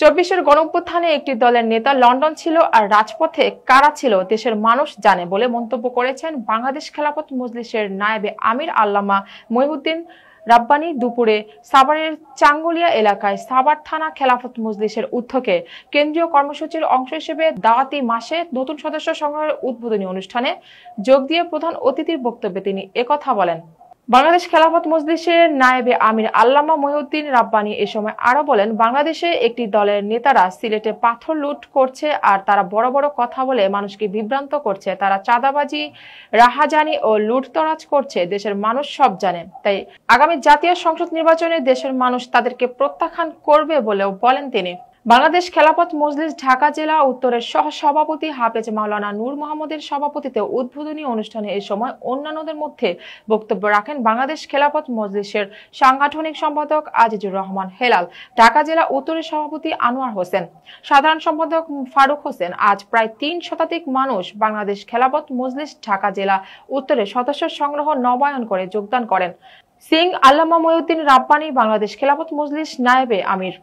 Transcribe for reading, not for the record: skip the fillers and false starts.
চব্বিশের গণঅভ্যুত্থানে একটি দলের নেতা লন্ডন ছিল আর রাজপথে কারা ছিল দেশের মানুষ জানে বলে মন্তব্য করেছেন বাংলাদেশ খেলাফত মজলিসের নায়েবে আমির আল্লামা মহিউদ্দিন রাব্বানী দুপুরে সাভারের চাঙ্গুলিয়া এলাকায় সাভার থানা খেলাফত মজলিসের উদ্যোগে কেন্দ্রীয় কর্মসূচির অংশ হিসেবে দাওয়াতি মাসে নতুন সদস্য সংগ্রহের উদ্বোধনী অনুষ্ঠানে যোগ দিয়ে প্রধান অতিথির বক্তব্যে তিনি একথা বলেন। বাংলাদেশ খেলাফত মজলিসের নায়েবে আমির আল্লামা মহিউদ্দিন রাব্বানী এ সময় আরো বলেন, বাংলাদেশে একটি দলের নেতারা সিলেটে পাথর লুট করছে আর তারা বড় বড় কথা বলে মানুষকে বিভ্রান্ত করছে। তারা চাঁদাবাজি, রাহাজানি ও লুটতরাজ করছে। দেশের মানুষ সব জানে। তাই আগামী জাতীয় সংসদ নির্বাচনে দেশের মানুষ তাদেরকে প্রত্যাখ্যান করবে বলেও বলেন তিনি। বাংলাদেশ খেলাফত মজলিস ঢাকা জেলা উত্তরের সহ সভাপতি হাফেজ মাওলানা নূর মোহাম্মদের সভাপতিত্বে উদ্বোধনী অনুষ্ঠানে এ সময় অন্যান্যদের মধ্যে বক্তব্য রাখেন বাংলাদেশ খেলাফত মজলিসের সাংগঠনিক সম্পাদক আজিজুর রহমান হেলাল, ঢাকা জেলা উত্তরের সভাপতি আনোয়ার হোসেন, সাধারণ সম্পাদক ফারুক হোসেন। আজ প্রায় ৩ শতাধিক মানুষ বাংলাদেশ খেলাফত মজলিস ঢাকা জেলা উত্তরের সদস্য সংগ্রহ নবায়ন করে যোগদান করেন। সিং আল্লামা মহিউদ্দিন রাব্বানী, বাংলাদেশ খেলাফত মজলিস নায়েবে আমির।